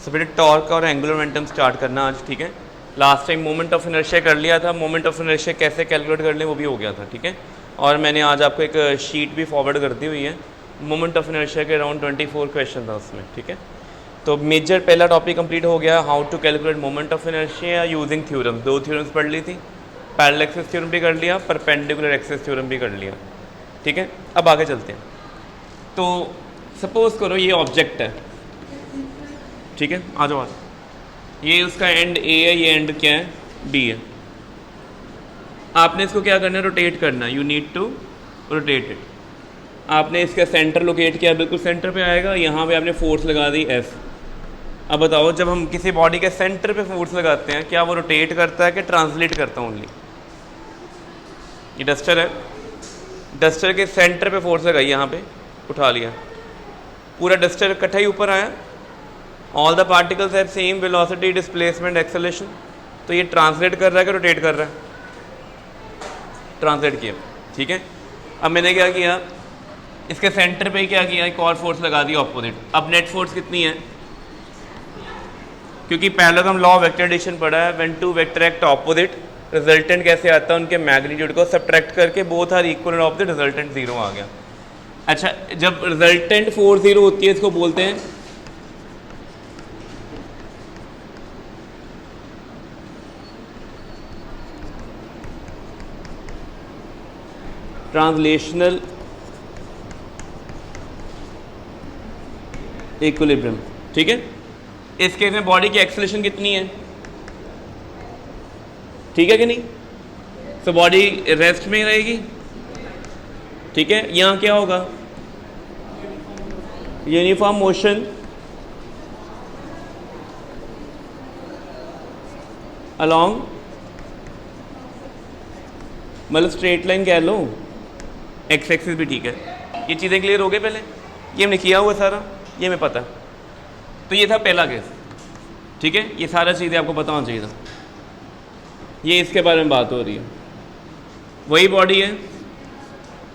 सो फिर टॉर्क और angular momentum start करना आज, ठीक है। Last time moment of inertia कर लिया था, मोमेंट ऑफ इनर्शिया कैसे कैलकुलेट कर लें वो भी हो गया था, ठीक है। और मैंने आज आपको एक शीट भी फॉरवर्ड कर दी हुई है, मोमेंट ऑफ इनर्शिया के अराउंड 24 क्वेश्चन था उसमें, ठीक है। तो मेजर पहला टॉपिक कंप्लीट हो गया, how to calculate moment of inertia using theorem. 2 theorems पढ़ ली थी, पैरेलल एक्सिस थ्योरम भी कर लिया, परपेंडिकुलर एक्सिस थ्योरम भी कर लिया, ठीक है। अब आगे चलते हैं। तो सपोज करो ये ऑब्जेक्ट है, ठीक है, आ जाओ। ये उसका एंड ए है, ये एंड क्या है, बी है। आपने इसको क्या करना है, रोटेट करना है, you need to rotate it. आपने इसका सेंटर लोकेट किया, बिल्कुल सेंटर पे आएगा, यहाँ पे आपने फोर्स लगा दी एफ। अब बताओ, जब हम किसी बॉडी के सेंटर पे फोर्स लगाते हैं, क्या वो रोटेट करता है कि ट्रांसलेट करता है ओनली? ये डस्टर है, डस्टर के सेंटर पे फोर्स लगाई, यहाँ पे उठा लिया, पूरा डस्टर इकट्ठा ही ऊपर आया। All the particles have same velocity, displacement, acceleration. तो ये ट्रांसलेट कर रहा है कि रोटेट कर रहा है? ट्रांसलेट किया, ठीक है। अब मैंने क्या किया, इसके सेंटर पे क्या किया, एक और फोर्स लगा दी ऑपोजिट। अब नेट फोर्स कितनी है, क्योंकि पहले तो हम लॉ ऑफ वेक्टर एडिशन पढ़ा है, when two vector act opposite, resultant कैसे आता है, उनके मैग्नीट्यूड को सब्ट्रैक्ट करके both are equal and opposite, resultant 0 आ गया। अच्छा, जब रिजल्टेंट फोर्स 0 होती है, इसको बोलते हैं ट्रांसलेशनल इक्विलिब्रियम, ठीक है। इस केस में बॉडी की एक्सेलरेशन कितनी है, ठीक है कि नहीं? तो बॉडी रेस्ट में रहेगी, ठीक है। यहाँ क्या होगा, यूनिफॉर्म मोशन अलोंग, मतलब स्ट्रेट लाइन कह लो, एक्स एक्सिस भी ठीक है। ये चीज़ें क्लियर हो गई पहले, ये हमने किया हुआ सारा, ये हमें पता। तो ये था पहला केस, ठीक है। ये सारा चीज़ें आपको पता होना चाहिए था। ये इसके बारे में बात हो रही है, वही बॉडी है।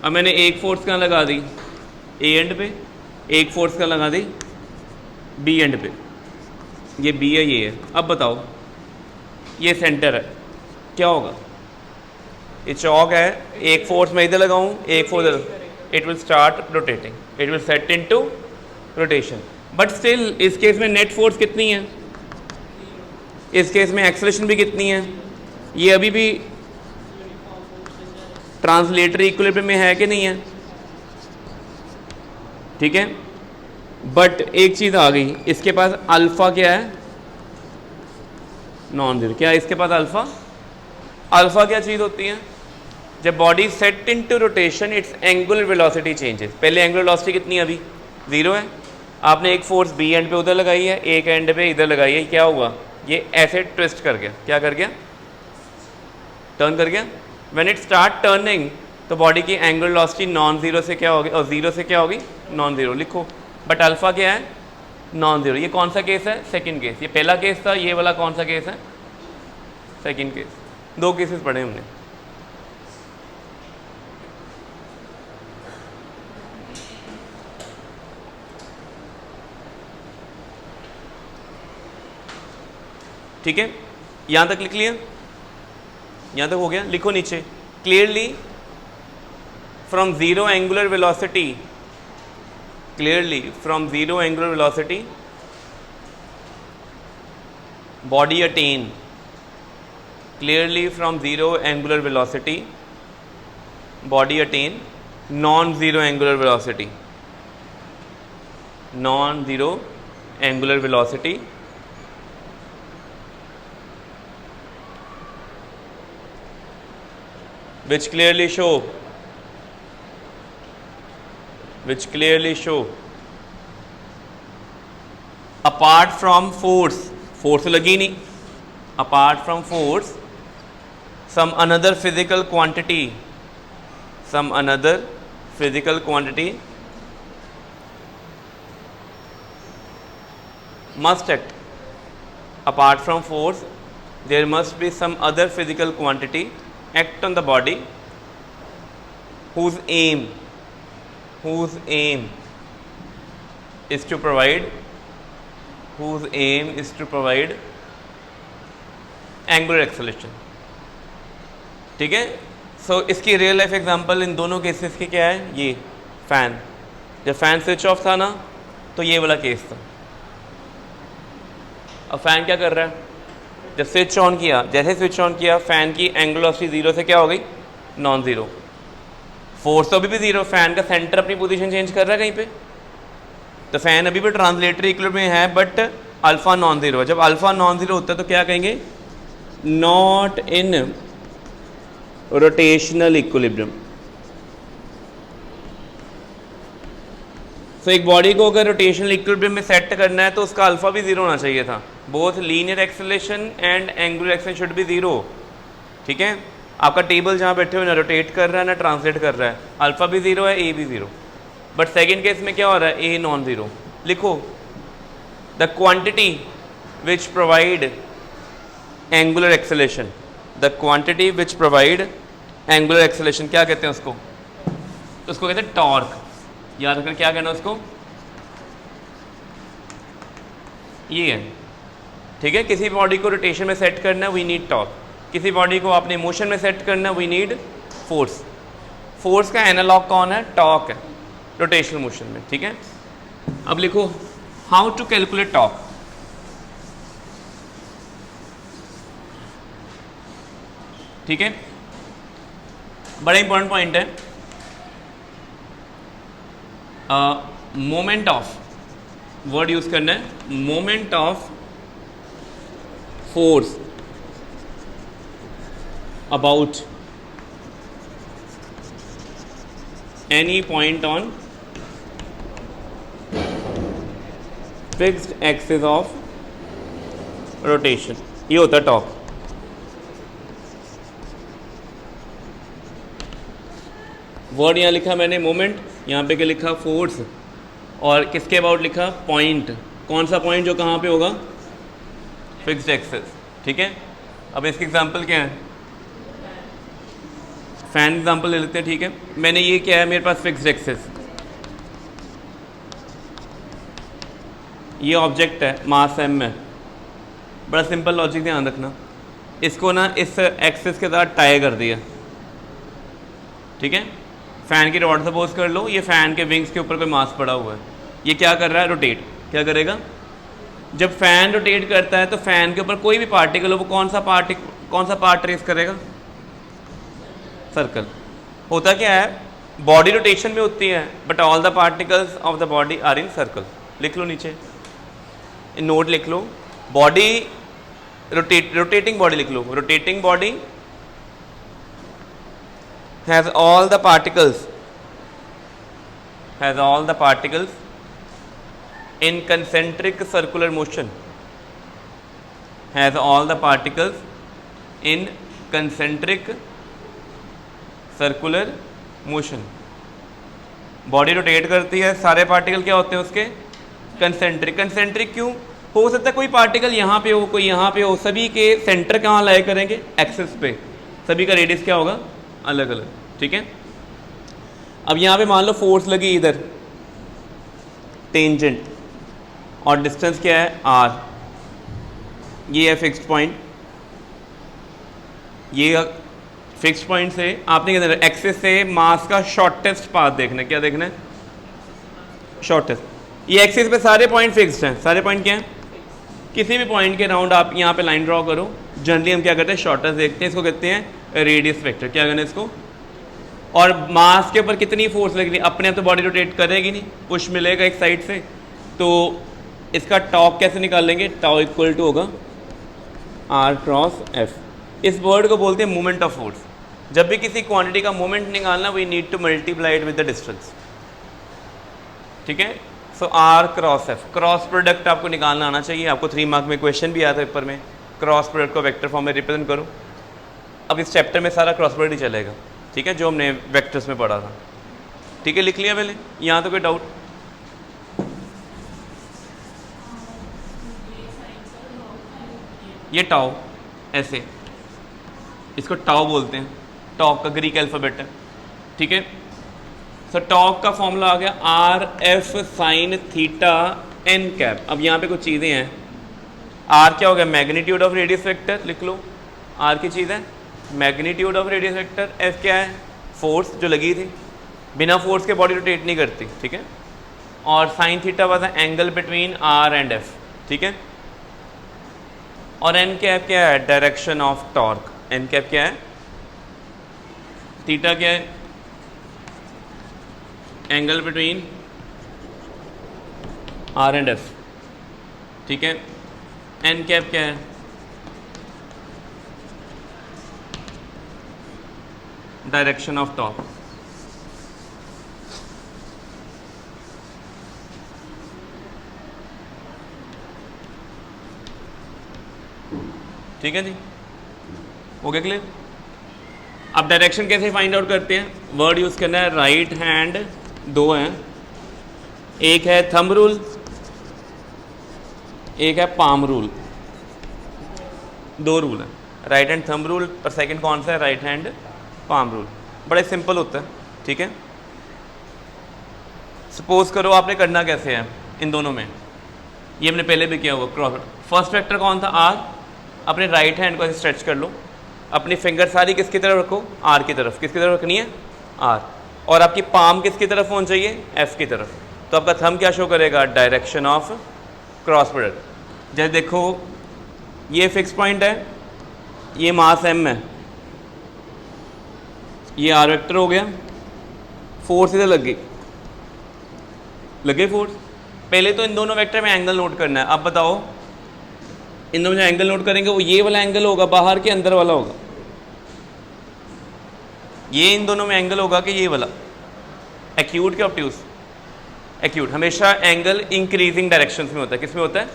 अब मैंने एक फोर्स कहाँ लगा दी, ए एंड पे, एक फोर्स कहाँ लगा दी, बी एंड पे। ये बी है, ये है। अब बताओ, ये सेंटर है, क्या होगा? ये चौक है, एक फोर्स मैं इधर लगाऊं, एक force, it will start rotating, it will set into rotation. But still इस केस में नेट फोर्स कितनी है, इस केस में एक्सेलरेशन भी कितनी है, ये अभी भी ट्रांसलेटरी इक्विलिब्रियम में है कि नहीं है, ठीक है। बट एक चीज़ आ गई, इसके पास अल्फा क्या है, नॉन जीरो। क्या इसके पास अल्फा, अल्फा क्या चीज़ होती है, जब body set into rotation it's angular velocity changes. पहले एंगुलर वेलोसिटी कितनी है, अभी 0 है। आपने एक फोर्स बी एंड पे उधर लगाई है, एक एंड पे इधर लगाई है, क्या हुआ, ये ऐसे ट्विस्ट कर गया, क्या कर गया, टर्न कर गया। व्हेन इट स्टार्ट टर्निंग, तो बॉडी की एंगुलर वेलोसिटी नॉन जीरो से क्या होगी, और जीरो से क्या होगी, नॉन जीरो लिखो। बट अल्फा क्या है, नॉन जीरो। ये कौन सा केस है, सेकंड केस। ये पहला केस था, ये वाला कौन सा केस है, सेकंड केस। 2 केसेस पढ़े हमने। ठीक है, यहाँ तक लिख लिया, यहाँ तक हो गया। लिखो नीचे, clearly from zero angular velocity, clearly from zero angular velocity body attain, clearly from zero angular velocity body attain non zero angular velocity, non zero angular velocity which clearly show apart from force लगी नहीं, apart from force some another physical quantity must act. Apart from force there must be some other physical quantity act on the body whose aim is to provide whose aim is to provide angular acceleration, ठीक है। सो इसकी real life example in दोनों cases की क्या है, ये fan, जब fan switch off था ना तो ये वाला केस था। अब फ़ैन क्या कर रहा है, जब स्विच ऑन किया, जैसे स्विच ऑन किया फ़ैन की एंगुलर वेलोसिटी 0 से क्या हो गई, नॉन ज़ीरो। फोर्स तो अभी भी ज़ीरो, फ़ैन का सेंटर अपनी पोजीशन चेंज कर रहा है कहीं पे, तो फ़ैन अभी भी ट्रांसलेटरी इक्विलिब्रियम में है बट अल्फ़ा नॉन ज़ीरो। जब अल्फ़ा नॉन ज़ीरो होता है तो क्या कहेंगे, नॉट इन रोटेशनल इक्विलिब्रियम। तो एक बॉडी को अगर रोटेशनल इक्विलिब्रियम में सेट करना है तो उसका अल्फ़ा भी ज़ीरो होना चाहिए था। Both linear acceleration and angular acceleration should be zero, ठीक है। आपका टेबल जहाँ बैठे हुए ना रोटेट कर रहा है ना ट्रांसलेट कर रहा है, अल्फ़ा भी ज़ीरो है, ए भी ज़ीरो। बट सेकेंड केस में क्या हो रहा है, ए नॉन ज़ीरो। लिखो, the quantity which provide angular acceleration, the quantity which provide angular acceleration क्या कहते हैं उसको, तो उसको कहते हैं टॉर्क। याद रखना क्या कहना उसको, ये है, ठीक है। किसी बॉडी को रोटेशन में सेट करना है वी नीड टॉर्क, किसी बॉडी को आपने मोशन में सेट करना है वी नीड फोर्स। फोर्स का एनालॉग कौन है, टॉर्क है रोटेशनल मोशन में, ठीक है। अब लिखो हाउ टू कैलकुलेट टॉर्क। ठीक है, बड़ा इंपॉर्टेंट पॉइंट है। मोमेंट ऑफ, वर्ड यूज करना है, moment of force about any point on fixed axis of rotation, ये होता है टॉर्क। वर्ड यहाँ लिखा मैंने मोमेंट, यहाँ पे क्या लिखा फोर्स, और किसके अबाउट लिखा पॉइंट। कौन सा पॉइंट जो कहाँ पे होगा, फिक्स्ड एक्सिस, ठीक है। अब इसकी एग्जांपल क्या है, फैन एग्जांपल ले लेते हैं, ठीक है। मैंने ये क्या है, मेरे पास फिक्स्ड एक्सिस, ये ऑब्जेक्ट है, मास एम है। बड़ा सिंपल लॉजिक ध्यान रखना, इसको ना इस एक्सिस के साथ टाई कर दिया, ठीक है। फ़ैन की रॉड सपोज कर लो, ये फ़ैन के विंग्स के ऊपर कोई मास पड़ा हुआ है, ये क्या कर रहा है, रोटेट। क्या करेगा, जब फ़ैन रोटेट करता है तो फ़ैन के ऊपर कोई भी पार्टिकल हो वो कौन सा पार्ट ट्रेस करेगा, सर्कल। होता क्या है, बॉडी रोटेशन में होती है but all the particles of the body are in circle. लिख लो नीचे, नोट लिख लो, बॉडी रोटेटिंग बॉडी लिख लो, rotating body has all the particles in concentric circular motion, has all the particles in concentric circular motion। Body rotate करती है, सारे particle क्या होते हैं उसके, कंसेंट्रिक। कंसेंट्रिक क्यों, हो सकता है कोई पार्टिकल यहाँ पे हो, कोई यहाँ पे हो, सभी के सेंटर कहाँ लाई करेंगे, एक्सिस पे, सभी का रेडियस क्या होगा, अलग अलग, ठीक है। अब यहाँ पे मान लो फोर्स लगी इधर टेंजेंट, और डिस्टेंस क्या है r, ये है फिक्स्ड पॉइंट। ये फिक्स्ड पॉइंट से आपने क्या देखना है, एक्सिस से मास का शॉर्टेस्ट पाथ देखना है। क्या देखना है, शॉर्टेस्ट। ये एक्सिस पे सारे पॉइंट फिक्स्ड हैं, सारे पॉइंट क्या हैं, किसी भी पॉइंट के राउंड आप यहाँ पे लाइन ड्रॉ करो। जनरली हम क्या करते हैं, शॉर्टेस्ट देखते हैं, इसको कहते हैं रेडियस वेक्टर। क्या करना है इसको, और मास के ऊपर कितनी फोर्स लगेगी, अपने आप तो बॉडी रोटेट करेगी नहीं, पुश मिलेगा एक साइड से, तो इसका टॉर्क कैसे निकाल लेंगे, टॉर्क इक्वल टू होगा r क्रॉस f। इस वर्ड को बोलते हैं मोमेंट ऑफ फोर्स। जब भी किसी क्वांटिटी का मोमेंट निकालना, we need to multiply it with the distance, ठीक है। So r cross f, cross product आपको निकालना आना चाहिए। आपको 3 मार्क में क्वेश्चन भी आता है पेपर में, क्रॉस प्रोडक्ट को वेक्टर फॉर्म में रिप्रेजेंट करो। अब इस चैप्टर में सारा क्रॉस प्रोडक्ट ही चलेगा, ठीक है, जो हमने वेक्टर्स में पढ़ा था, ठीक है। लिख लिया पहले, यहाँ तो कोई डाउट, ये टाओ ऐसे, इसको टाओ बोलते हैं, टॉक का ग्रीक अल्फ़ाबेट है, ठीक है। सो टॉक का फॉर्मूला आ गया r f sin theta n cap. अब यहाँ पे कुछ चीज़ें हैं, आर क्या हो गया, मैग्नीट्यूड ऑफ रेडियस वेक्टर, लिख लो आर की चीज़ है magnitude of radius vector, F क्या है, फोर्स जो लगी थी, बिना फोर्स के बॉडी रोटेट नहीं करती, ठीक है। और sine theta was the angle between r and f, ठीक है। और एन कैप क्या है, direction of torque, n cap क्या है, थीटा क्या है, angle between r and f, ठीक है। एन कैप क्या है, डायरेक्शन ऑफ टॉर्क, ठीक है जी, हो गया क्लियर। अब डायरेक्शन कैसे फाइंड आउट करते हैं, वर्ड यूज करना है राइट हैंड, दो हैं, एक है थंब रूल, एक है पाम रूल, दो रूल है, राइट हैंड थंब रूल और सेकंड कौन सा है, राइट हैंड पाम रूल। बड़ा सिंपल होता है, ठीक है। सपोज करो आपने करना कैसे है इन दोनों में, ये हमने पहले भी किया हुआ क्रॉस। फर्स्ट वेक्टर कौन था, आर, अपने राइट हैंड को स्ट्रेच कर लो, अपनी फिंगर सारी किसकी तरफ रखो, आर की तरफ, किसकी तरफ रखनी है, आर, और आपकी पाम किसकी तरफ होनी चाहिए, एफ की तरफ। तो आपका थंब क्या शो करेगा, डायरेक्शन ऑफ क्रॉस प्रोडक्ट। जैसे देखो ये फिक्स पॉइंट है, ये मास एम है, ये आर वेक्टर हो गया, फोर्स इधर लग गई फोर्स। पहले तो इन दोनों वेक्टर में एंगल नोट करना है। अब बताओ इन दोनों में एंगल नोट करेंगे, वो ये वाला एंगल होगा बाहर के अंदर वाला होगा, ये इन दोनों में एंगल होगा कि ये वाला, एक्यूट के ऑब्ट्यूस, एक्यूट। हमेशा एंगल इंक्रीजिंग डायरेक्शंस में होता है, किस में होता है,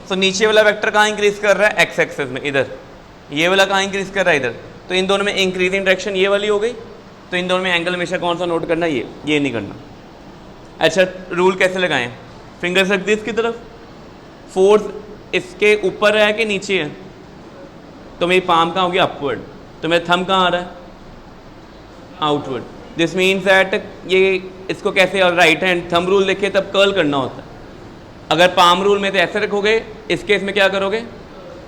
तो नीचे वाला वेक्टर कहाँ इंक्रीज कर रहा है, एक्स एक्सेस में, इधर, ये वाला कहाँ इंक्रीज कर रहा है, इधर। तो इन दोनों में इंक्रीजिंग डायरेक्शन ये वाली हो गई, तो इन दोनों में एंगल हमेशा कौन सा नोट करना, ये नहीं करना। अच्छा रूल कैसे लगाएं, फिंगर्स रख दी इसकी तरफ, फोर्स इसके ऊपर है कि नीचे है, तो मेरी पाम कहाँ होगी, अपवर्ड, तो मेरा थंब कहाँ आ रहा है, आउटवर्ड। दिस मीन्स दैट ये इसको कैसे, और राइट हैंड थंब रूल लिखे तब कर्ल करना होता है। अगर पाम रूल में तो ऐसे रखोगे, इस केस में क्या करोगे,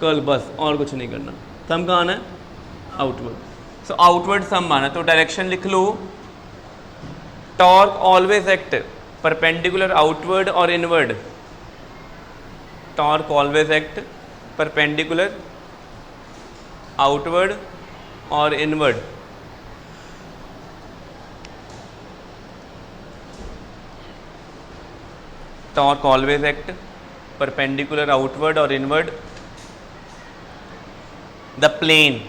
कर्ल, बस और कुछ नहीं करना। थंब कहाँ आना है, आउटवर्ड। सो आउटवर्ड थंब आना, तो डायरेक्शन लिख लो, torque always act perpendicular outward और inward, torque always act perpendicular outward और inward. Torque always act perpendicular outward और inward. The plane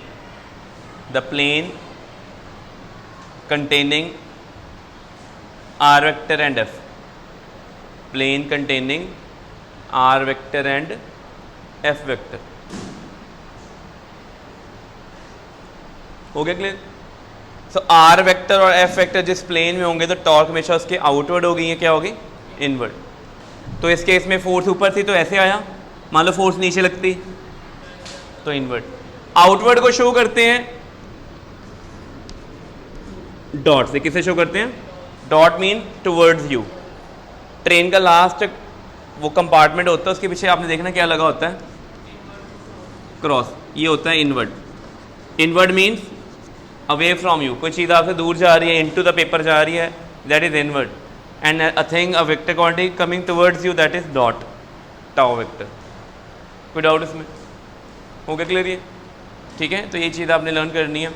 containing r vector and f, plane containing r vector and f vector। हो गया clear. सो r vector और f vector जिस plane में होंगे तो torque हमेशा उसके आउटवर्ड होगी, क्या होगी, इनवर्ड। तो इस केस में फोर्स ऊपर थी तो ऐसे आया, मान लो फोर्स नीचे लगती तो इनवर्ड। आउटवर्ड को शो करते हैं डॉट से, किसे शो करते हैं, dot mean towards you. Train का लास्ट वो कंपार्टमेंट होता है, उसके पीछे आपने देखना क्या लगा होता है, क्रॉस, ये होता है inward. Inward means away from you, कोई चीज़ आपसे दूर जा रही है, इनटू द पेपर जा रही है, that is inward. And a thing, a vector quantity coming towards you, that is dot, tau vector. कोई डाउट इसमें, हो गया क्लियर ये, ठीक है। तो ये चीज़ आपने लर्न करनी है।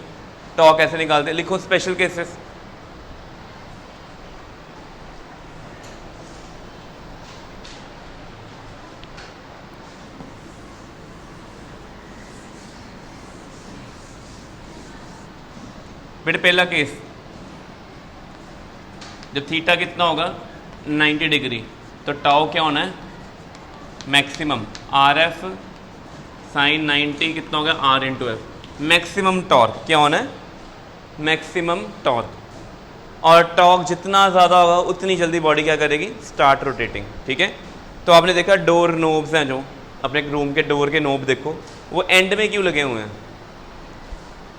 टॉ कैसे निकालते हैं, लिखो स्पेशल केसेस। बेटे पहला केस, जब थीटा कितना होगा 90 डिग्री, तो टाउ क्या होना है, मैक्सिमम आर एफ साइन 90 कितना होगा, r into f. Maximum torque क्या होना है, मैक्सिमम टॉर्क। और टॉर्क जितना ज़्यादा होगा उतनी जल्दी बॉडी क्या करेगी, स्टार्ट रोटेटिंग, ठीक है। तो आपने देखा डोर नोब्स हैं, जो अपने रूम के डोर के नोब देखो, वो एंड में क्यों लगे हुए हैं।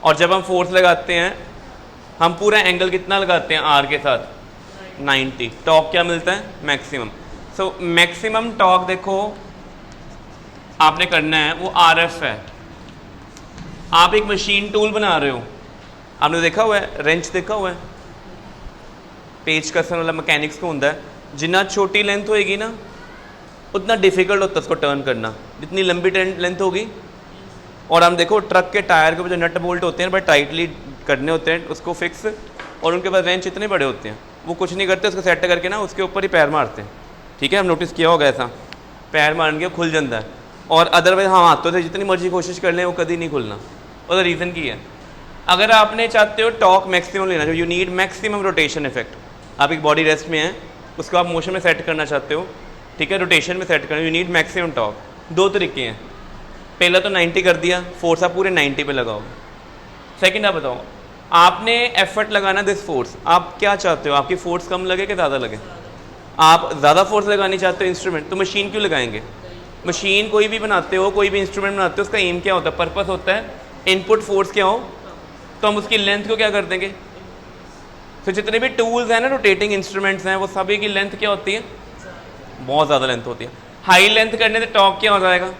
और जब हम फोर्स लगाते हैं, हम पूरा एंगल कितना लगाते हैं आर के साथ, 90। टॉर्क क्या मिलता है, मैक्सिमम। सो मैक्सिमम टॉर्क देखो आपने करना है वो RF है। आप एक मशीन टूल बना रहे हो, आपने देखा हुआ है रेंच देखा हुआ है, पेच कसन वाला मैकेनिक्स को होता है, जितना छोटी लेंथ होएगी ना उतना डिफिकल्ट होता है उसको टर्न करना, जितनी लंबी लेंथ होगी। और हम देखो ट्रक के टायर के ऊपर जो नट बोल्ट होते हैं बड़े टाइटली करने होते हैं उसको फिक्स, और उनके पास रेंच इतने बड़े होते हैं वो कुछ नहीं करते, उसको सेट करके ना उसके ऊपर ही पैर मारते हैं। ठीक है, हम नोटिस किया होगा ऐसा, पैर मारने के खुल जाता है। और अदरवाइज हम हाथों से जितनी मर्जी कोशिश कर लें वो कभी नहीं खुलना। और रीज़न की है, अगर आपने चाहते हो टॉर्क मैक्सिमम लेना, जो you need maximum rotation effect, आप एक बॉडी रेस्ट में है उसको आप मोशन में सेट करना चाहते हो, ठीक है, रोटेशन में सेट करना, यू नीड मैक्सिमम टॉर्क। दो तरीके हैं, पहला तो 90 कर दिया, फोर्स आप पूरे 90 पे लगाओगे। सेकंड आप बताओ, आपने एफर्ट लगाना दिस फोर्स, आप क्या चाहते हो, आपकी फोर्स कम लगे कि ज़्यादा लगे? आप ज़्यादा फोर्स लगानी चाहते हो इंस्ट्रूमेंट, तो मशीन क्यों लगाएंगे? मशीन कोई भी बनाते हो, कोई भी इंस्ट्रूमेंट बनाते हो, उसका एम क्या होता है, पर्पस होता है इनपुट फोर्स क्या हो, तो हम उसकी लेंथ को क्या कर देंगे। तो जितने भी टूल्स हैं ना, रोटेटिंग इंस्ट्रूमेंट्स हैं, वो सभी की लेंथ क्या होती है, बहुत ज़्यादा लेंथ होती है। हाई लेंथ करने से टॉर्क क्या हो जाएगा,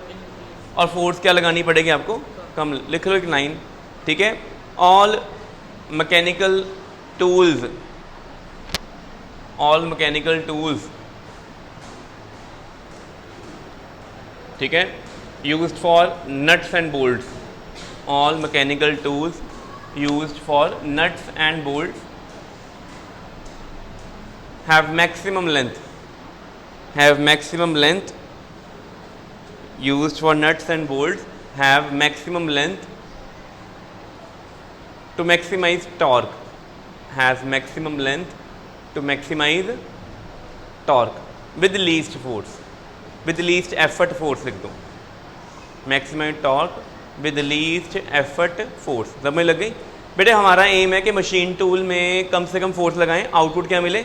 और फोर्स क्या लगानी पड़ेगी आपको, कम। लिख लो एक लाइन, ठीक है, all mechanical tools, all mechanical tools, ठीक है, used for nuts and bolts, all mechanical tools used for nuts and bolts have maximum length used for nuts and bolts have maximum length to maximize torque, has maximum length to maximize torque with least force, with least effort force लिख दो, maximize torque with least effort force। समझ लग गई बेटे? हमारा M है कि machine tool में कम से कम फोर्स लगाएं, आउटपुट क्या मिले,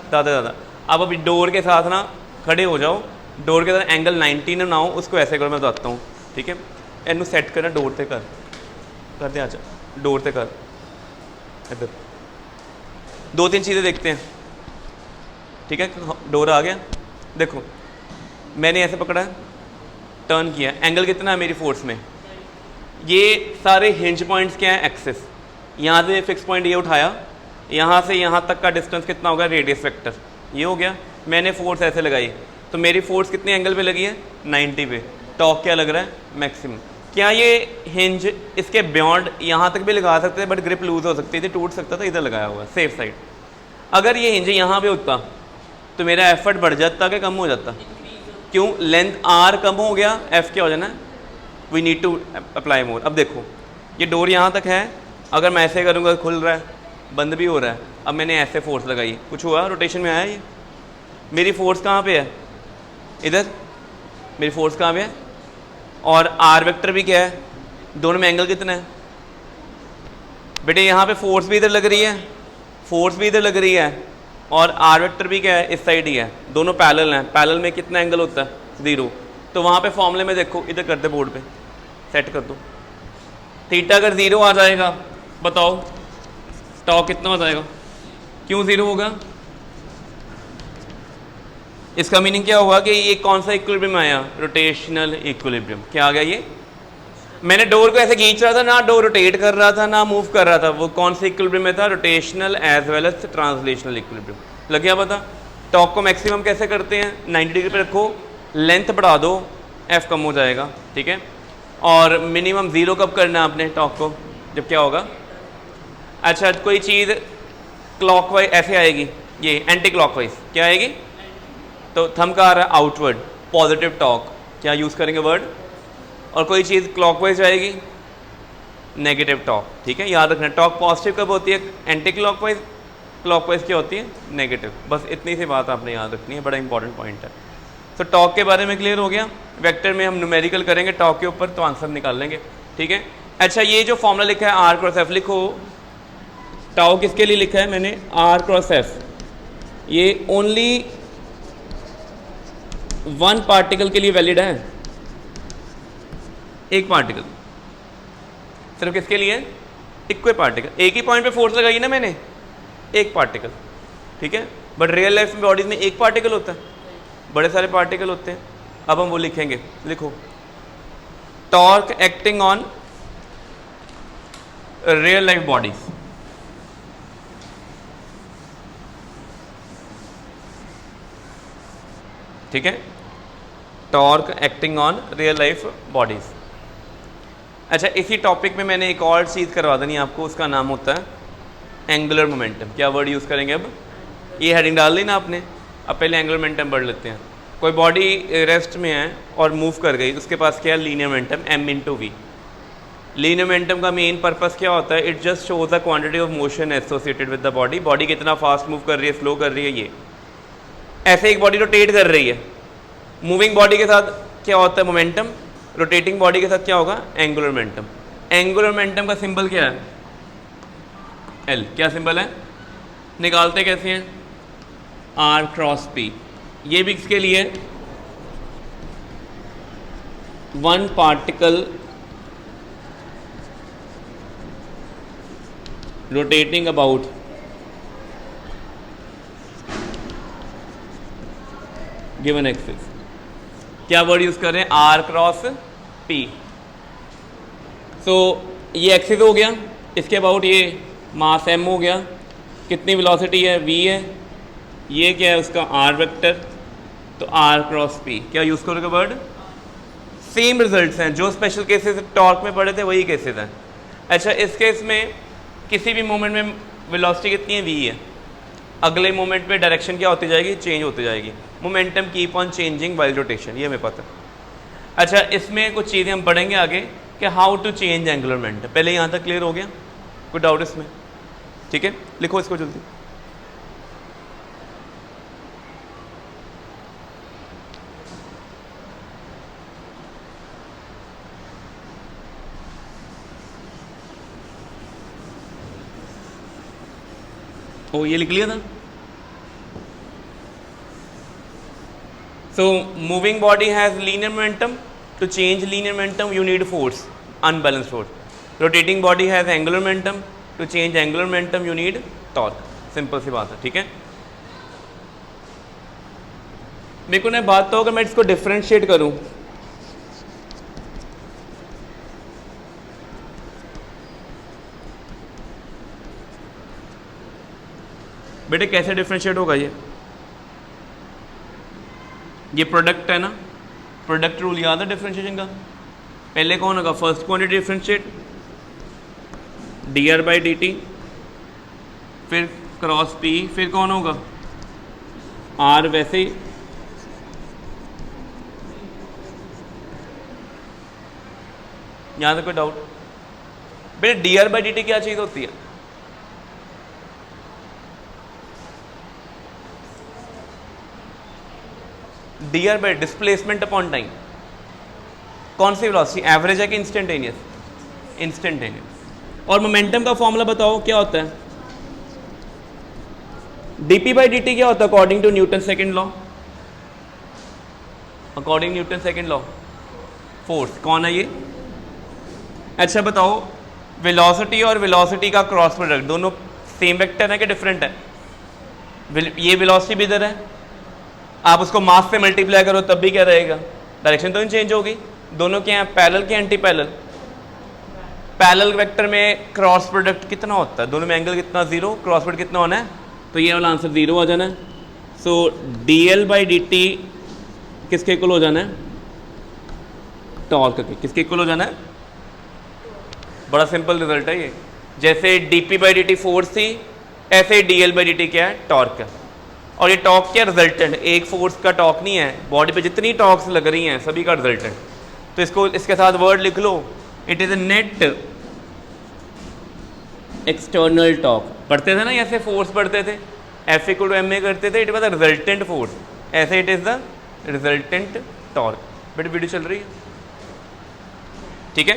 ज़्यादा ज़्यादा। अब अभी डोर के साथ ना खड़े हो जाओ, डोर के साथ एंगल 90 ना हो, उसको ऐसे करो, मैं बताता हूँ, ठीक है। इनू सेट करना, डोर से कर दे, अच्छा डोर से कर, इधर दो तीन चीज़ें देखते हैं, ठीक है। डोर आ गया, देखो मैंने ऐसे पकड़ा है, टर्न किया, एंगल कितना है मेरी फोर्स में, ये सारे हिंज पॉइंट्स क्या है, एक्सिस, यहाँ से फिक्स पॉइंट ये उठाया, यहाँ से यहाँ तक का डिस्टेंस कितना होगा, रेडियस वेक्टर, ये हो गया। मैंने फोर्स ऐसे लगाई, तो मेरी फोर्स कितने एंगल पे लगी है, 90 पे। टॉर्क क्या लग रहा है, मैक्सिमम। क्या ये हिंज इसके बियॉन्ड यहाँ तक भी लगा सकते थे, बट ग्रिप लूज हो सकती थी, टूट सकता था, इधर लगाया हुआ है सेफ साइड। अगर ये हिंज यहाँ पे होता तो मेरा एफर्ट बढ़ जाता कि कम हो जाता? क्यों? लेंथ आर कम हो गया, एफ क्या हो जाना, we need to apply more. अब देखो ये डोर यहाँ तक है, अगर मैं ऐसे करूँगा खुल रहा है, बंद भी हो रहा है। अब मैंने ऐसे फोर्स लगाई, कुछ हुआ, रोटेशन में आया ये, मेरी फोर्स कहाँ पे है, इधर मेरी फोर्स कहाँ पे है, और आर वेक्टर भी क्या है, दोनों में एंगल कितना है बेटे, यहाँ पे फोर्स भी इधर लग रही है, फोर्स भी इधर लग रही है, और आर वेक्टर भी क्या है, इस साइड ही है, दोनों पैरेलल हैं। पैरेलल में कितना एंगल होता है, 0। तो वहाँ पे फॉर्मूले में देखो, इधर कर दे, बोर्ड पे सेट कर दो, थीटा अगर 0 आ जाएगा, बताओ टॉर्क कितना हो जाएगा, क्यों 0 होगा? इसका मीनिंग क्या हुआ कि ये कौन सा इक्विलिब्रियम आया, रोटेशनल इक्विलिब्रियम। क्या आ गया ये? मैंने डोर को ऐसे खींच रहा था ना, डोर रोटेट कर रहा था ना मूव कर रहा था, वो कौन सा इक्विलिब्रियम में था, rotational as well as translational equilibrium. लग गया पता? टॉर्क को मैक्सिमम कैसे करते हैं, 90 डिग्री पे रखो, लेंथ बढ़ा दो, एफ कम हो जाएगा, ठीक है। और मिनिमम 0 कब करना है आपने टॉर्क को, जब क्या होगा, अच्छा कोई चीज़ क्लॉकवाइज ऐसे आएगी, ये एंटी क्लॉकवाइज क्या आएगी, तो थंब का आ रहा है आउटवर्ड, पॉजिटिव टॉर्क, क्या यूज़ करेंगे वर्ड। और कोई चीज़ क्लॉकवाइज आएगी, नेगेटिव टॉर्क, ठीक है, याद रखना। टॉर्क पॉजिटिव कब होती है, एंटी क्लॉकवाइज, क्लॉकवाइज क्या होती है, नेगेटिव। बस इतनी सी बात आपने याद रखनी है, बड़ा इंपॉर्टेंट पॉइंट है। तो टॉर्क के बारे में क्लियर हो गया। वेक्टर में हम न्यूमेरिकल करेंगे टॉर्क के ऊपर, तो आंसर निकाल लेंगे, ठीक है। अच्छा ये जो फॉर्मूला लिखा है आर क्रॉस एफ, लिखो टाउ किसके लिए लिखा है मैंने, आर क्रॉस एफ, ये ओनली 1 पार्टिकल के लिए वैलिड है, एक पार्टिकल, सिर्फ किसके लिए, इक्वे पार्टिकल। एक ही पॉइंट पे फोर्स लगाई ना मैंने, एक पार्टिकल, ठीक है। बट रियल लाइफ बॉडीज में एक पार्टिकल होता है, बड़े सारे पार्टिकल होते हैं। अब हम वो लिखेंगे, लिखो torque acting on real life bodies. ठीक है, torque acting on real life bodies. अच्छा, इसी टॉपिक में मैंने एक और चीज़ करवा देनी आपको, उसका नाम होता है एंगुलर मोमेंटम। क्या वर्ड यूज़ करेंगे अब? ये हेडिंग डाल ली ना आपने, अब पहले एंगुलर मोमेंटम पढ़ लेते हैं। कोई बॉडी रेस्ट में है और मूव कर गई, उसके पास क्या है? Linear momentum m/v। Linear momentum का मेन पर्पस क्या होता है? It just shows the quantity of motion associated with the body. Body कितना फास्ट मूव कर रही है, स्लो कर रही है। ये ऐसे एक बॉडी रोटेट कर रही है, मूविंग बॉडी के साथ क्या होता है? मोमेंटम। रोटेटिंग बॉडी के साथ क्या होगा? Angular momentum. एंगुलर मोमेंटम का सिंबल क्या है? L। क्या सिंबल है? निकालते कैसे हैं? R×P। ये भी किसके लिए? One particle rotating about given axis. क्या वर्ड यूज कर रहे हैं? R×P। सो ये एक्सिस हो गया, इसके अबाउट ये मास m हो गया, कितनी वेलोसिटी है? v है। ये क्या है? उसका r वेक्टर, तो R×P। क्या यूज करोगे वर्ड? सेम रिजल्ट्स हैं, जो स्पेशल केसेस टॉर्क में पढ़े थे वही केसेस हैं। अच्छा, इस केस में किसी भी मोमेंट में वेलोसिटी कितनी है? v है। अगले मोमेंट पे डायरेक्शन क्या होती जाएगी? चेंज होती जाएगी। Momentum keep on changing while rotation, ये हमें पता है। अच्छा, इसमें कुछ चीज़ें हम पढ़ेंगे आगे कि how to change angular momentum. पहले यहाँ तक क्लियर हो गया? कोई डाउट इसमें? ठीक है, लिखो इसको जल्दी। ओ, ये लिख लिया था। So moving body has linear momentum. To change linear momentum you need force, unbalanced force. Rotating body has angular momentum. To change angular momentum you need torque. Simple सी बात है। ठीक है, मेरे को ना बात तो अगर मैं इसको डिफ्रेंशिएट करूं, बेटे कैसे डिफ्रेंशिएट होगा? ये प्रोडक्ट है ना, प्रोडक्ट रूल याद है डिफरेंशिएशन का? पहले कौन होगा? फर्स्ट क्वांटिटी डिफरेंशिएट dr/dt, फिर क्रॉस p, फिर कौन होगा? r। वैसे ही यहाँ तक कोई डाउट? बेटे dr/dt क्या चीज़ होती है? dr by displacement upon time. कौन सी वेलोसिटी? एवरेज है कि इंस्टेंटेनियस? इंस्टेंटेनियस। और मोमेंटम का फॉर्मूला बताओ क्या होता है? dp/dt क्या होता है according to Newton second law? According Newton second law force. कौन है ये? अच्छा बताओ, वेलोसिटी और वेलोसिटी का क्रॉस प्रोडक्ट दोनों सेम वेक्टर है कि डिफरेंट है? ये वेलोसिटी भी इधर है, आप उसको मास से मल्टीप्लाई करो तब भी क्या रहेगा? डायरेक्शन तो नहीं चेंज होगी। दोनों क्या हैं? पैरेलल के एंटी पैरेलल? पैरेलल वेक्टर में क्रॉस प्रोडक्ट कितना होता है? दोनों में एंगल कितना? 0। क्रॉस प्रोडक्ट कितना होना है? तो ये वाला आंसर 0 आ जाना है। सो dl/dt किसके इक्वल हो जाना है? टॉर्क के। किसके इक्वल हो जाना है? बड़ा सिंपल रिजल्ट है ये। जैसे dp/dt फोर्स थी, ऐसे dl/dt क्या है? टॉर्क है। और ये टॉर्क क्या? रिजल्टेंट। एक फोर्स का टॉर्क नहीं है, बॉडी पे जितनी टॉर्क्स लग रही हैं सभी का रिजल्टेंट। तो इसको इसके साथ वर्ड लिख लो, it is a net external torque. पढ़ते थे ना ऐसे, फोर्स पढ़ते थे, F=ma करते थे, it was the resultant force. ऐसे it is the resultant torque. But video चल रही है? ठीक है,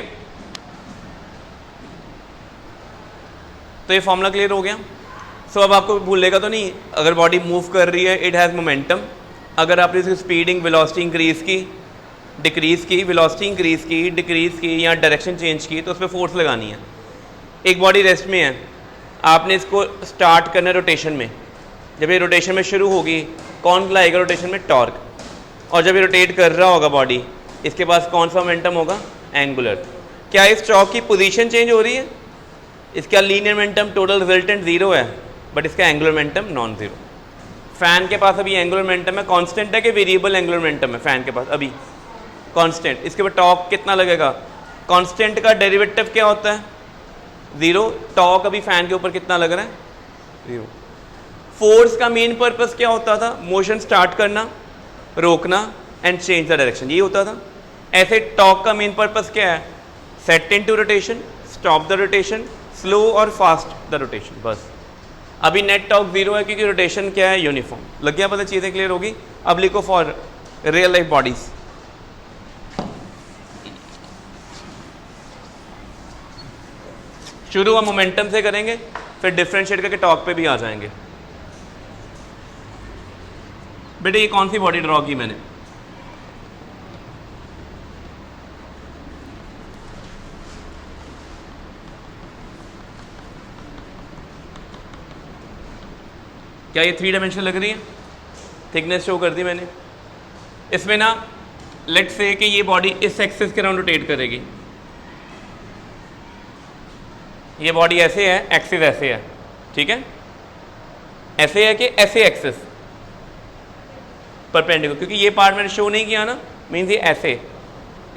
तो ये फॉर्मूला क्लियर हो गया। सो अब आपको भूलेगा तो नहीं, अगर बॉडी मूव कर रही है इट हैज़ मोमेंटम। अगर आपने इसकी स्पीडिंग वेलोसिटी इंक्रीज़ की, डिक्रीज़ की, वेलोसिटी इंक्रीज़ की, डिक्रीज़ की या डायरेक्शन चेंज की, तो उस पर फोर्स लगानी है। एक बॉडी रेस्ट में है, आपने इसको स्टार्ट करना है रोटेशन में। जब ये रोटेशन में शुरू होगी, कौन लाएगा रोटेशन में? टॉर्क। और जब ये रोटेट कर रहा होगा बॉडी, इसके पास कौन सा मोमेंटम होगा? एंगुलर। क्या इस चौक की पोजीशन चेंज हो रही है? इसका लीनियर मोमेंटम टोटल रिजल्टेंट 0 है, बट इसका angular momentum non zero. Fan के पास अभी एंगुलर मोमेंटम है कांस्टेंट है कि वेरिएबल एंगुलर मोमेंटम है? फैन के पास अभी कांस्टेंट। इसके ऊपर टॉर्क कितना लगेगा? कांस्टेंट का डेरिवेटिव क्या होता है? 0। टॉर्क अभी फैन के ऊपर कितना लग रहा है? 0। फोर्स का मेन पर्पस क्या होता था? मोशन स्टार्ट करना, रोकना एंड चेंज द डायरेक्शन, ये होता था। ऐसे टॉर्क का मेन पर्पस क्या है? Set into rotation, stop the rotation, slow और फास्ट द रोटेशन, बस। अभी नेट टॉर्क 0 है क्योंकि रोटेशन क्या है? यूनिफॉर्म। लग गया पता? चीज़ें क्लियर होगी। अब लिखो फॉर रियल लाइफ बॉडीज। शुरू हम मोमेंटम से करेंगे, फिर डिफरेंशिएट करके टॉर्क पे भी आ जाएंगे। बेटे ये कौन सी बॉडी ड्रॉ की मैंने? क्या ये 3 डायमेंशन लग रही है? थिकनेस शो कर दी मैंने। इसमें ना लेट्स से कि ये बॉडी इस एक्सिस के राउंड रोटेट करेगी। ये बॉडी ऐसे है, एक्सिस ऐसे है, ठीक है? ऐसे है कि ऐसे एक्सिस परपेंडिकुलर, क्योंकि ये पार्ट मैंने शो नहीं किया ना, मीन्स ये ऐसे,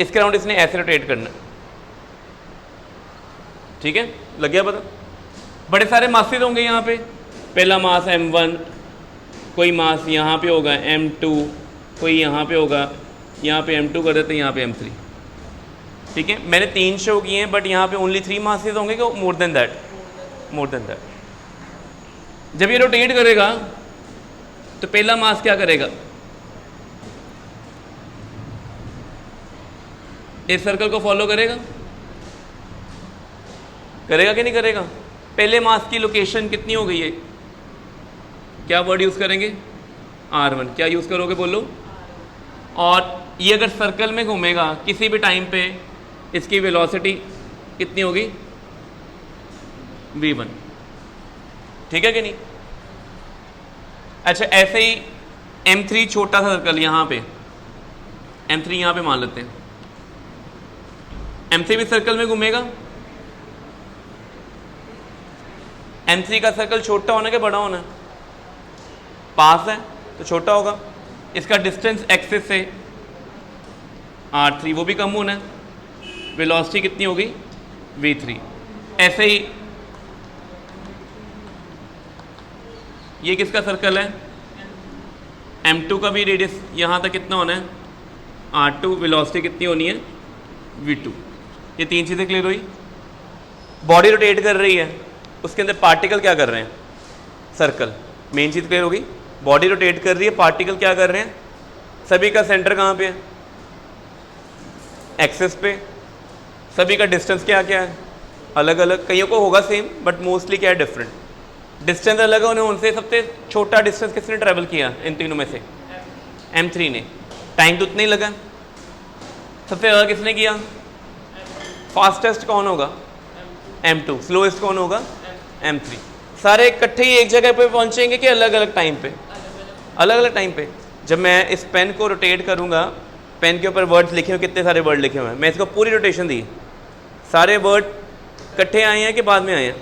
इसके राउंड इसने ऐसे रोटेट करना, ठीक है? लग गया पता? बड़े सारे मासेस होंगे यहाँ पे। पहला मास m1, कोई मास यहाँ पे होगा m2, कोई यहाँ पे होगा, यहाँ पे m2 कर देते हैं, यहाँ पे m3, ठीक है? मैंने 3 शो किए हैं, बट यहाँ पे ओनली 3 मासेस होंगे कि more than that? More than that. जब ये रोटेट करेगा तो पहला मास क्या करेगा? इस सर्कल को फॉलो करेगा, करेगा कि नहीं करेगा? पहले मास की लोकेशन कितनी हो गई है? क्या वर्ड यूज़ करेंगे? R1। क्या यूज़ करोगे बोलो? और ये अगर सर्कल में घूमेगा किसी भी टाइम पे, इसकी वेलोसिटी कितनी होगी? v1, ठीक है कि नहीं? अच्छा, ऐसे ही m3 छोटा सा सर्कल यहाँ पे, m3 यहाँ पे मान लेते हैं, m3 भी सर्कल में घूमेगा। m3 का सर्कल छोटा होना कि बड़ा होना है? पास है तो छोटा होगा। इसका डिस्टेंस एक्सिस से r3, वो भी कम होना है। वेलोसिटी कितनी होगी? v3। ऐसे ही ये किसका सर्कल है? m2 का भी रेडियस यहाँ तक कितना होना है? r2। वेलोसिटी कितनी होनी है? v2। ये 3 चीज़ें क्लियर हुई। बॉडी रोटेट कर रही है, उसके अंदर पार्टिकल क्या कर रहे हैं? सर्कल। मेन चीज़ क्लियर होगी। बॉडी रोटेट कर रही है, पार्टिकल क्या कर रहे हैं? सभी का सेंटर कहाँ पे है? एक्सिस पे। सभी का डिस्टेंस क्या क्या है? अलग अलग। कईयों को होगा सेम, बट मोस्टली क्या है? डिफरेंट। डिस्टेंस अलग है उनसे। सबसे छोटा डिस्टेंस किसने ट्रैवल किया इन तीनों में से? m3 ने। टाइम तो उतना ही लगा। सबसे ज़्यादा किसने किया? फास्टेस्ट कौन होगा? m2। स्लोएस्ट कौन होगा? m3। सारे इकट्ठे ही एक जगह पे पहुंचेंगे कि अलग अलग टाइम पे? अलग अलग टाइम पे। जब मैं इस पेन को रोटेट करूंगा, पेन के ऊपर वर्ड्स लिखे हुए, कितने सारे वर्ड लिखे हुए हैं, मैं इसको पूरी रोटेशन दी, सारे वर्ड इकट्ठे आए हैं कि बाद में आए हैं?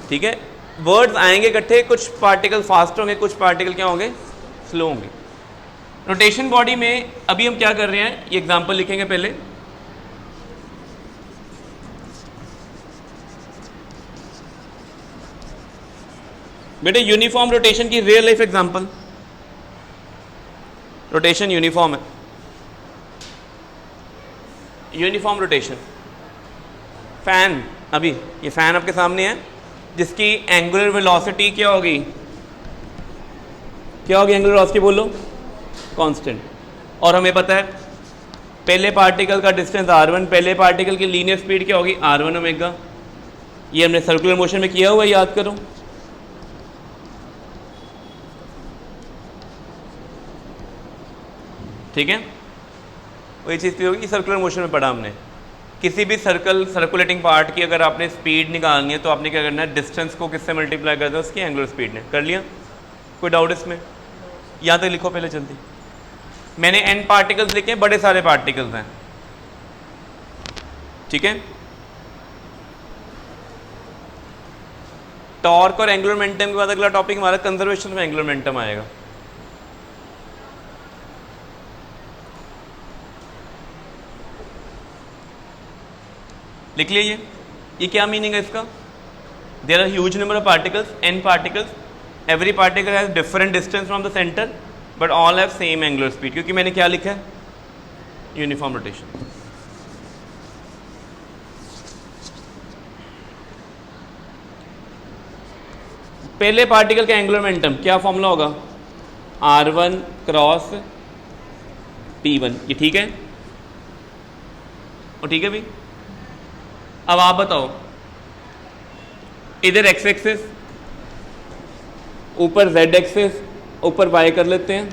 ठीक है, वर्ड्स आएंगे इकट्ठे। कुछ पार्टिकल फास्ट होंगे, कुछ पार्टिकल क्या होंगे? स्लो होंगे। रोटेशन बॉडी में अभी हम क्या कर रहे हैं, ये एग्जांपल लिखेंगे पहले। बेटे यूनिफॉर्म रोटेशन की real life example. Rotation uniform है, यूनिफॉर्म रोटेशन। फैन, अभी ये फैन आपके सामने है, जिसकी एंगुलर वेलोसिटी क्या होगी? क्या होगी एंगुलर वेलोसिटी? बोलो। कांस्टेंट। और हमें पता है पहले पार्टिकल का डिस्टेंस r1, पहले पार्टिकल की लीनियर स्पीड क्या होगी? r1 omega. ये हमने सर्कुलर मोशन में किया हुआ, याद करो। ठीक है, वही चीज़ भी होगी। सर्कुलर मोशन में पढ़ा हमने। किसी भी सर्कुलेटिंग पार्ट की अगर आपने स्पीड निकालनी है तो आपने क्या करना है? डिस्टेंस को किससे मल्टीप्लाई कर दो? उसकी एंगुलर स्पीड ने। कर लिया? कोई डाउट इसमें? यहाँ तक लिखो पहले जल्दी। मैंने n पार्टिकल्स लिखे हैं, बड़े सारे पार्टिकल्स हैं, ठीक है। टॉर्क और एंगुलर मोमेंटम के बाद अगला टॉपिक हमारा कंजर्वेशन में एंगुलर मोमेंटम आएगा। लिख लीजिए, ये क्या मीनिंग है इसका? There are huge number of particles, n particles, every particle has different distance from the centre but all have same angular speed, क्योंकि मैंने क्या लिखा है? Uniform rotation. पहले पार्टिकल का एंगुलर मोमेंटम क्या फॉर्मूला होगा? r1 क्रॉस p1, ये ठीक है? और ठीक है भी। अब आप बताओ, इधर x एक्सिस, ऊपर z एक्सिस, ऊपर y कर लेते हैं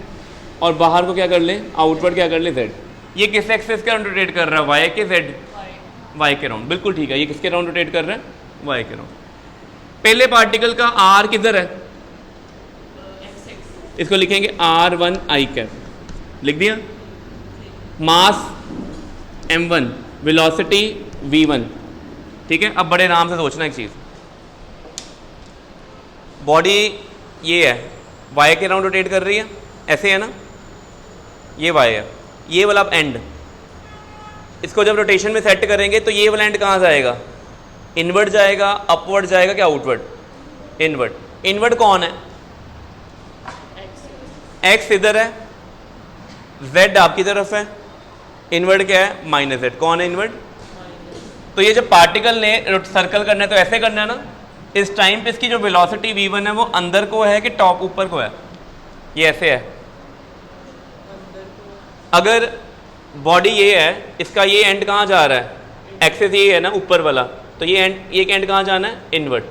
और बाहर को क्या कर लें? आउटवर्ड क्या कर लें? z। ये किस एक्सिस के राउंड रोटेट कर रहा है? y के z? y के राउंड, बिल्कुल ठीक है। ये किसके राउंड रोटेट कर रहा है? y के राउंड। पहले पार्टिकल का r किधर है? इसको लिखेंगे r1 i कैप, लिख दिया। मास m1, वेलोसिटी v1, ठीक है। अब बड़े आराम से सोचना एक चीज़, बॉडी ये है, y के राउंड रोटेट कर रही है, ऐसे है ना, ये y है, ये वाला एंड, इसको जब रोटेशन में सेट करेंगे तो ये वाला एंड कहाँ जाएगा? इनवर्ड जाएगा, अपवर्ड जाएगा क्या आउटवर्ड? इनवर्ड। इनवर्ड कौन है? x इधर है, z आपकी तरफ है, इनवर्ड क्या है? Minus z। कौन है इनवर्ड? तो ये जब पार्टिकल ने सर्कल करना है तो ऐसे करना है ना। इस टाइम पे इसकी जो वेलोसिटी v1 है वो अंदर को है कि टॉप ऊपर को है? ये ऐसे है। अगर बॉडी ये है, इसका ये एंड कहाँ जा रहा है? एक्सिस ये है ना ऊपर वाला, तो ये एंड कहाँ जाना है? इनवर्ड।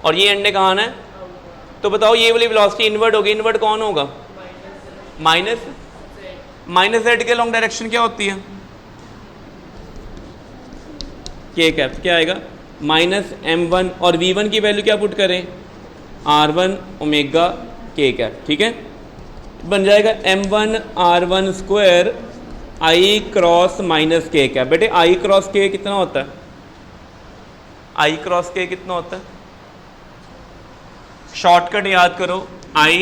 और ये एंड ने कहाँ आना है? तो बताओ, ये वाली वेलोसिटी इनवर्ड होगी, इनवर्ड कौन होगा? माइनस z के लॉन्ग डायरेक्शन क्या होती है? k कैप, क्या आएगा? माइनस m1, और v1 की वैल्यू क्या पुट करें? r1 ओमेगा k कैप, ठीक है। बन जाएगा m1 r1 square i cross minus k cap. बेटे i क्रॉस k कितना होता है? i क्रॉस k कितना होता है? शॉर्टकट याद करो, i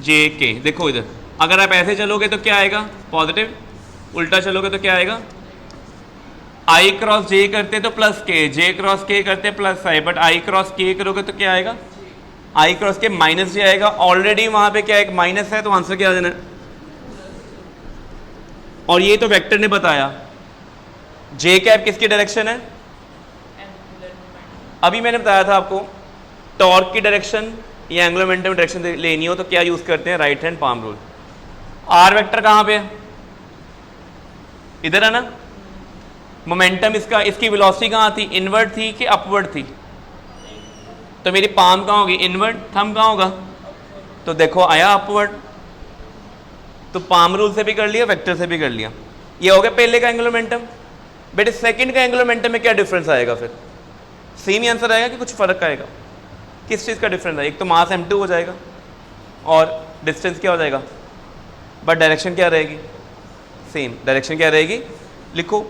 j k। देखो इधर, अगर आप ऐसे चलोगे तो क्या आएगा? पॉजिटिव। उल्टा चलोगे तो क्या आएगा? i क्रॉस j करते तो plus k, j cross k करते plus i, but i cross k करोगे तो क्या आएगा? i cross k minus j आएगा। ऑलरेडी वहां पे क्या एक माइनस है, तो आंसर क्या आ जाना है? और ये तो वेक्टर ने बताया। j कैप किसकी डायरेक्शन है? अभी मैंने बताया था आपको, टॉर्क की डायरेक्शन या एंगुलर मोमेंटम डायरेक्शन लेनी हो तो क्या यूज करते हैं? Right hand palm rule. R vector कहाँ पे है? इधर है ना। मोमेंटम इसका, इसकी वेलोसिटी कहाँ थी? इनवर्ड थी कि अपवर्ड थी? तो मेरी पाम कहाँ होगी? इनवर्ड। थंब कहाँ होगा? तो देखो आया अपवर्ड। तो पाम रूल से भी कर लिया, वेक्टर से भी कर लिया। ये हो गया पहले का एंगुलर मोमेंटम। बेटे सेकंड का एंगुलर मोमेंटम में क्या डिफरेंस आएगा? फिर सेम ही आंसर आएगा कि कुछ फर्क आएगा? किस चीज़ का डिफरेंस आएगा? एक तो मास m2 हो जाएगा और डिस्टेंस क्या हो जाएगा, बट डायरेक्शन क्या रहेगी? सेम। डायरेक्शन क्या रहेगी? लिखो।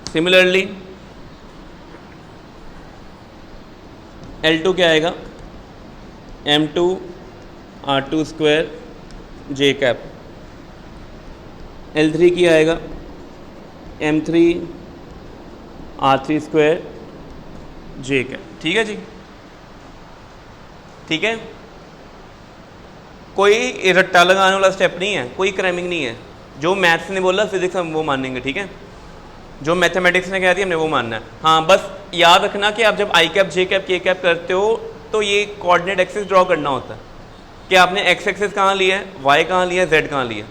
सिमिलरली L2 क्या आएगा? m2 r2 square j cap. L3 क्या आएगा? m3 r3 square j cap. ठीक है जी, ठीक है। कोई रट्टा लगाने वाला स्टेप नहीं है, कोई क्रैमिंग नहीं है। जो मैथ्स ने बोला फिजिक्स हम वो मानेंगे, ठीक है। जो मैथमेटिक्स ने कह दिया हमने वो मानना है। हाँ, बस याद रखना कि आप जब आई कैप जे कैप के कैप करते हो तो ये कोऑर्डिनेट एक्सिस ड्रॉ करना होता है कि आपने एक्स एक्सिस कहाँ लिया है, वाई कहाँ लिया है, जेड कहाँ लिया,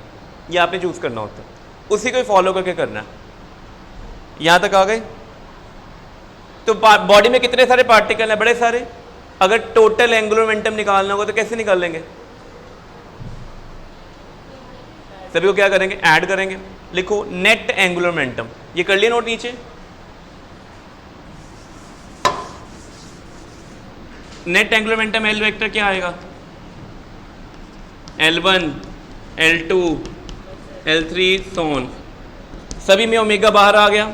ये आपने चूज़ करना होता है। उसी को फॉलो करके करना है। यहाँ तक आ गए? तो बॉडी में कितने सारे पार्टिकल हैं? बड़े सारे। अगर टोटल एंगुलर मोमेंटम निकालना होगा तो कैसे निकालेंगे? सभी को क्या करेंगे? ऐड करेंगे। लिखो नेट एंगुलर मोमेंटम। ये कर लिया नोट नीचे? Net angular momentum L vector क्या आएगा? L1 L2 L3 सोन, सभी में ओमेगा बाहर आ गया,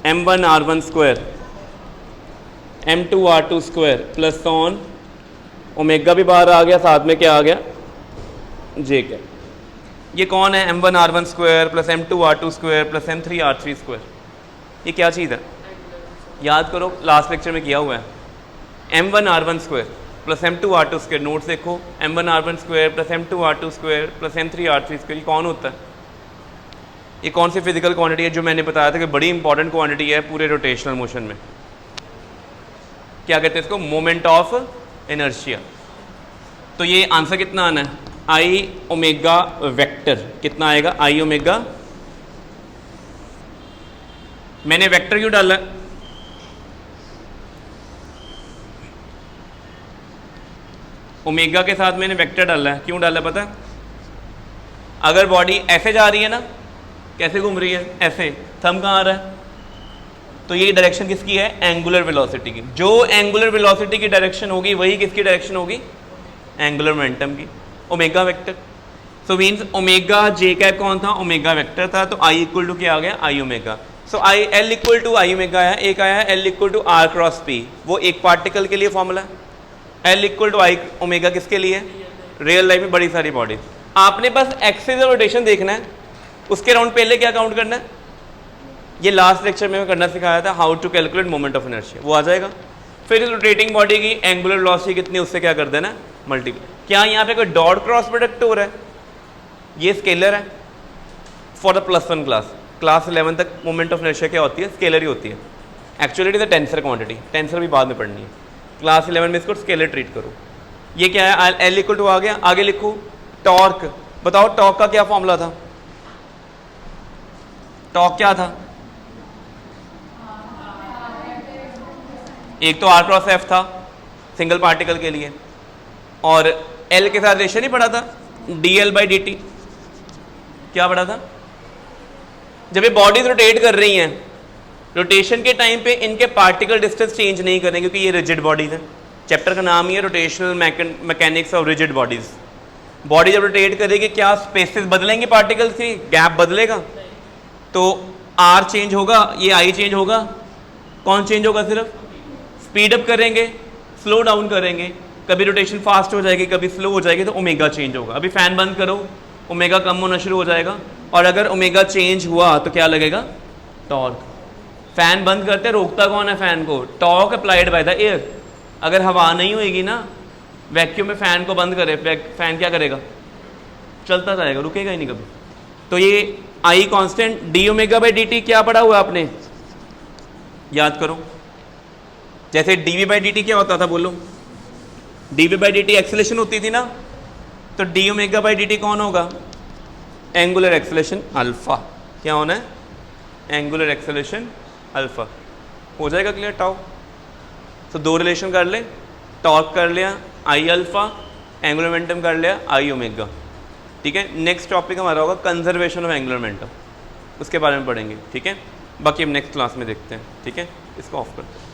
m1 r1 square m2 r2 square plus so on, omega भी बाहर आ गया, साथ में क्या आ गया, जे क्या। ये कौन है, m1 r1 square plus m2 r2 square plus m3 r3 square, ये क्या चीज़ है, याद करो लास्ट लेक्चर में किया हुआ है। m1 r1 square plus m2 r2 square, notes देखो, m1 r1 square plus m2 r2 square plus m3 r3 square, ये कौन होता है, ये कौन सी फिजिकल क्वांटिटी है जो मैंने बताया था कि बड़ी इंपॉर्टेंट क्वांटिटी है पूरे रोटेशनल मोशन में, क्या कहते हैं इसको, मोमेंट ऑफ इनर्शिया। तो ये आंसर कितना आना है, आई ओमेगा वेक्टर, कितना आएगा, आई ओमेगा, मैंने वेक्टर क्यों डाला है, ओमेगा के साथ मैंने वेक्टर डाला है, क्यों डाला पता है, अगर बॉडी ऐसे जा रही है ना, कैसे घूम रही है, ऐसे, थंब कहाँ आ रहा है, तो ये डायरेक्शन किसकी है, एंगुलर वेलोसिटी की, जो एंगुलर वेलोसिटी की डायरेक्शन होगी वही किसकी डायरेक्शन होगी, एंगुलर मोमेंटम की, omega vector. So means omega J cap कौन था, ओमेगा वेक्टर था, तो आई इक्वल टू क्या आ गया, I omega. So I L equal to I omega है, एक आया है L equal to R cross P, वो एक पार्टिकल के लिए फॉर्मूला है, L equal to I omega किसके लिए, रियल लाइफ में बड़ी सारी बॉडीज। आपने बस एक्सिस और रोटेशन देखना है, उसके राउंड पहले क्या काउंट करना है, ये लास्ट लेक्चर में करना सिखाया था, how to calculate moment of inertia, वो आ जाएगा। फिर रोटेटिंग बॉडी की एंगुलर वेलोसिटी कितनी, उससे क्या कर देना, मल्टीप्लाई। क्या यहाँ पे कोई डॉट क्रॉस प्रोडक्ट हो रहा है, ये स्केलर है फॉर द +1 क्लास, क्लास 11 तक मोमेंट ऑफ इनर्शिया क्या होती है, स्केलर ही होती है। Actually it is a tensor quantity, tensor भी बाद में पढ़नी है, क्लास 11 में इसको स्केलर ट्रीट करो। ये क्या है, एल इक्वल टू आ गया, आगे लिखो टॉर्क, बताओ टॉर्क का क्या फॉर्मूला था, टॉर्क क्या था, एक तो आर क्रॉस एफ था सिंगल पार्टिकल के लिए, और एल के साथ रिलेशन ही पढ़ा था, D L by D T, क्या पढ़ा था, जब ये बॉडीज रोटेट कर रही हैं, रोटेशन के टाइम पे इनके पार्टिकल डिस्टेंस चेंज नहीं करेंगे क्योंकि ये रिजिड बॉडीज हैं, चैप्टर का नाम ही है rotational mechanics of rigid bodies. Body जब रोटेट करेगी क्या स्पेसेस बदलेंगे, पार्टिकल्स की गैप बदलेगा, तो आर चेंज होगा, ये आई चेंज होगा, कौन चेंज होगा, सिर्फ स्पीड अप करेंगे, स्लो डाउन करेंगे, कभी रोटेशन फास्ट हो जाएगी, कभी स्लो हो जाएगी, तो ओमेगा चेंज होगा। अभी फैन बंद करो, ओमेगा कम होना शुरू हो जाएगा, और अगर ओमेगा चेंज हुआ तो क्या लगेगा, टॉर्क। फैन बंद करते रोकता कौन है फैन को, torque applied by the air. अगर हवा नहीं होएगी ना, वैक्यूम में फैन को बंद करे, फैन क्या करेगा, चलता जाएगा, रुकेगा ही नहीं कभी। तो ये I constant, D omega by D T क्या पढ़ा हुआ आपने, याद करो। जैसे डीवी बाई डी टी क्या होता था, बोलो, d v by D t acceleration होती थी ना, तो d omega by D t कौन होगा, एंगुलर एक्सेलेरेशन अल्फा, क्या होना है, एंगुलर एक्सेलेरेशन अल्फा। हो जाएगा क्लियर, टाउ। तो दो रिलेशन कर ले, टॉर्क कर लिया आई अल्फा, एंगुलर मोमेंटम कर लिया आई ओमेगा, ठीक है। नेक्स्ट टॉपिक हमारा होगा कंजर्वेशन ऑफ एंगुलर मोमेंटम, उसके बारे में पढ़ेंगे, ठीक है। बाकी हम नेक्स्ट क्लास में देखते हैं, ठीक है। इसको ऑफ कर दो।